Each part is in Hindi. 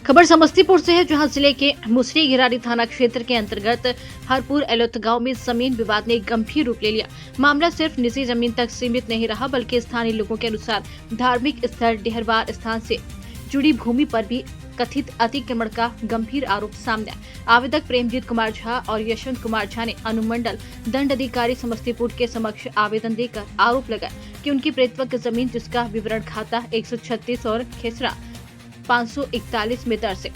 खबर समस्तीपुर से है, जहां जिले के मुसरी गिरारी थाना क्षेत्र के अंतर्गत हरपुर एलोथ गांव में जमीन विवाद ने गंभीर रूप ले लिया। मामला सिर्फ निजी जमीन तक सीमित नहीं रहा, बल्कि स्थानीय लोगों के अनुसार धार्मिक स्थल डेहरवार स्थान से जुड़ी भूमि पर भी कथित अतिक्रमण का गंभीर आरोप सामने आया। आवेदक प्रेमजीत कुमार झा और यशवंत कुमार झा ने अनुमंडल दंड अधिकारी समस्तीपुर के समक्ष आवेदन देकर आरोप लगाया कि उनकी परित्यक्त जमीन, जिसका विवरण खाता 136 और खेसरा 541 में दर्ज है,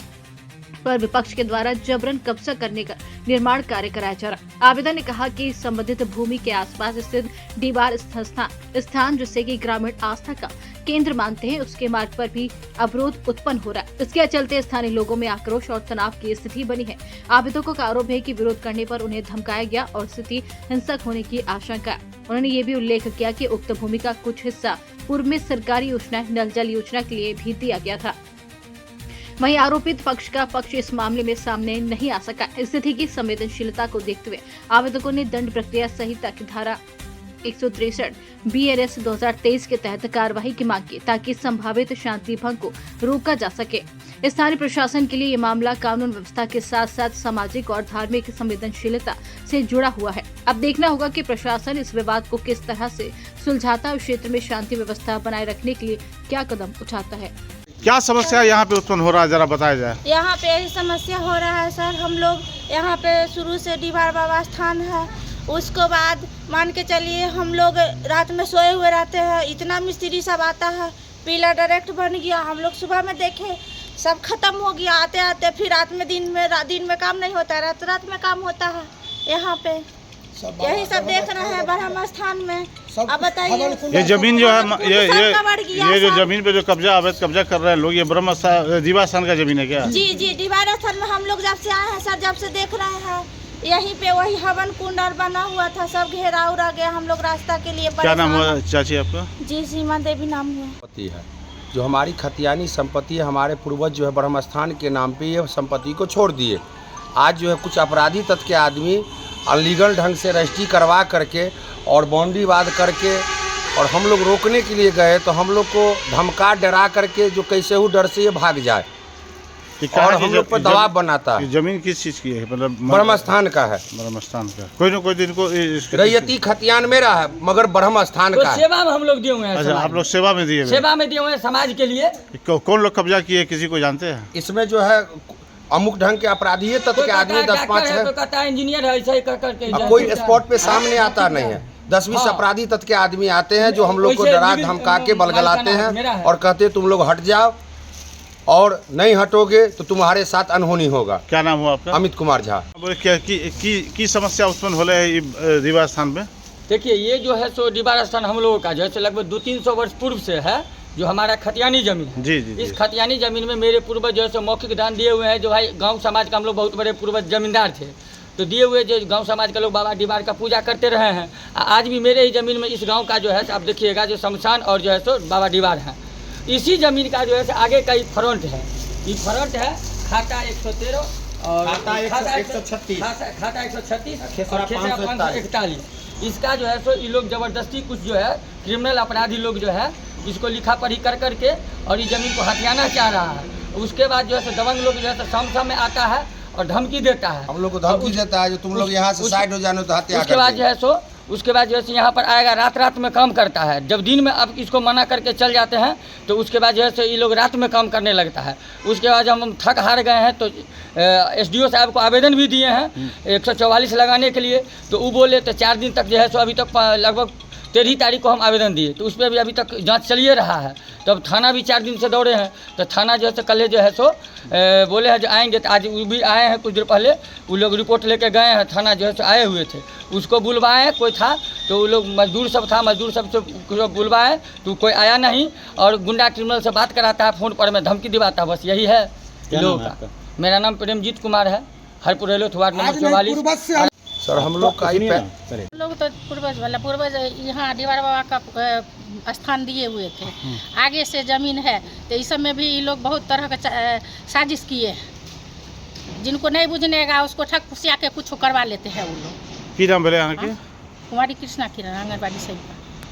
पर विपक्ष के द्वारा जबरन कब्जा करने का निर्माण कार्य कराया जा रहा। आवेदन ने कहा कि संबंधित भूमि के आसपास स्थित दीवार स्थान जिसे कि ग्रामीण आस्था का केंद्र मानते हैं, उसके मार्ग पर भी अवरोध उत्पन्न हो रहा है। इसके चलते स्थानीय लोगों में आक्रोश और तनाव की स्थिति बनी है। आवेदकों का आरोप है कि विरोध करने पर उन्हें धमकाया गया और स्थिति हिंसक होने की आशंका है। उन्होंने ये भी उल्लेख किया कि उक्त भूमि का कुछ हिस्सा पूर्व में सरकारी योजना नल जल योजना के लिए भी दिया गया था। वहीं आरोपित पक्ष का पक्ष इस मामले में सामने नहीं आ सका। स्थिति की संवेदनशीलता को देखते हुए आवेदकों ने दंड प्रक्रिया संहिता की धारा 163 BNS 2023 के तहत कार्रवाई की मांग की, ताकि संभावित शांति भंग को रोका जा सके। स्थानीय प्रशासन के लिए ये मामला कानून व्यवस्था के साथ साथ सामाजिक और धार्मिक संवेदनशीलता से जुड़ा हुआ है। अब देखना होगा कि प्रशासन इस विवाद को किस तरह से सुलझाता और क्षेत्र में शांति व्यवस्था बनाए रखने के लिए क्या कदम उठाता है। क्या समस्या यहाँ पे उत्पन्न हो रहा है, जरा बताया जाए। यहाँ पे यही समस्या हो रहा है सर। हम लोग यहाँ पे शुरू से दीवार बाबा स्थान है, उसको बाद मान के चलिए हम लोग रात में सोए हुए रहते हैं। इतना मिस्त्री सब आता है, पीला डायरेक्ट बन गया। हम लोग सुबह में देखे सब खत्म हो गया। आते आते फिर रात में दिन में काम नहीं होता है, रात में काम होता है। यहाँ पे यही सब देख रहे हैं ब्रह्म स्थान में। अब बताइए, ये जमीन जो है ये जो जमीन पे जो अवैध कब्जा कर रहे हैं लोग, ये ब्रह्म दीवार स्थान का जमीन है क्या? जी दीवार स्थान में हम लोग जब से आए हैं सर, जब से देख रहे हैं यहीं पे वही हवन कुंड बना हुआ था, सब घेरा उड़ा गया। हम लोग रास्ता के लिए क्या नाम हुआ चाची आपका? जी सीमा देवी नाम हुआ। संपत्ति है जो हमारी खतियानी संपत्ति है। हमारे पूर्वज जो है ब्रह्म स्थान के नाम पे ये संपत्ति को छोड़ दिए। आज जो है कुछ अपराधी तत्व के आदमी अनलीगल ढंग से रजिस्ट्री करवा करके और बाउंड्री बांध करके, और हम लोग रोकने के लिए गए तो हम लोग को धमका डरा करके जो कैसे हो डर से ये भाग जाए और हम लोग पर दबाव बनाता है। जमीन किस चीज़ की है? मतलब ब्रह्म स्थान का है। ब्रह्म स्थान का कोई न कोई दिन को रैयती खतियान मेरा है, मगर ब्रह्म स्थान का सेवा में हम लोग दिए हुए हैं। अच्छा, आप लोग सेवा में दिए? सेवा में दिए हुए हैं समाज के लिए। कौन लोग कब्जा किए, किसी को जानते हैं? इसमें जो है अमुक ढंग के अपराधी है, तत्व के आदमी 10-5 है। तो कहता है इंजीनियर है, ऐसा ही कर करके कोई स्पॉट पे सामने आता नहीं है। 10-20 अपराधी तत्व के आदमी आते हैं जो हम लोग को डरा धमका के बलगलाते हैं और कहते हैं तुम लोग हट जाओ और नहीं हटोगे तो तुम्हारे साथ अनहोनी होगा। क्या नाम हुआ आपका? अमित कुमार झा। क्या की समस्या उत्पन्न हो रही है दीवार स्थान में? देखिए, ये जो है सो दीवार स्थान हम लोगों का जैसे लगभग 200-300 वर्ष पूर्व से है, जो हमारा खतियानी जमीन है। जी। इस खतियानी जमीन में मेरे पूर्वज जो है सो मौखिक दान दिए हुए हैं। जो भाई गांव समाज का हम लोग बहुत बड़े पूर्वज जमींदार थे, तो दिए हुए जो गांव समाज के लोग बाबा दीवार का पूजा करते रहे हैं। आज भी मेरे ही ज़मीन में इस गांव का जो है आप देखिएगा जो शमशान और जो है सो बाबा दीवार है। इसी ज़मीन का जो है आगे का फ्रंट है, ये फ्रंट है खाता 113 और खाता 136 और 541। इसका जो है सो ये लोग ज़बरदस्ती कुछ जो है क्रिमिनल अपराधी लोग जो है इसको लिखा पढ़ी कर करके और ये ज़मीन को हथियाना चाह रहा है। उसके बाद जो है दबंग लोग जो है शाम में आता है और धमकी देता है। हम लोग को धमकी देता है जो तुम लोग यहाँ से साइड हो जाने तो हत्या। उसके बाद जो है यहाँ पर आएगा, रात में काम करता है। जब दिन में अब इसको मना करके चल जाते हैं तो उसके बाद जो है ये लोग रात में काम करने लगता है। उसके बाद जब हम थक हार गए हैं तो SDO साहब को आवेदन भी दिए हैं 144 लगाने के लिए, तो वो बोले तो 4 दिन तक जो है सो अभी तक लगभग 13 तारीख को हम आवेदन दिए, तो उस पर भी अभी तक जांच चलिए रहा है। तो अब थाना भी 4 दिन से दौड़े हैं, तो थाना जो है सो कल जो है सो बोले हैं जो आएंगे, तो आज वो भी आए हैं। कुछ देर पहले वो लोग रिपोर्ट लेके गए हैं, थाना जो है सो आए हुए थे। उसको बुलवाए, कोई था तो वो लोग मजदूर सब था, मजदूर सब से बुलवाए तो कोई आया नहीं, और गुंडा क्रिमिनल से बात कराता है फ़ोन पर में, धमकी दिवाता है। बस यही है लोगों का। मेरा नाम प्रेमजीत कुमार है, हरपुर एलोथ वार्ड नंबर 44। सर हम लोग का लोग तो पूर्वज यहाँ दीवार बाबा का स्थान दिए हुए थे। आगे से जमीन है तो इस सब में भी ये लोग बहुत तरह का साजिश किए। जिनको नहीं बुझनेगा उसको ठग फुसिया के कुछ करवा लेते हैं वो लोग। की नाम बोले यहाँ के? कुमारी कृष्णा किरण, आंगनबाड़ी सेविका।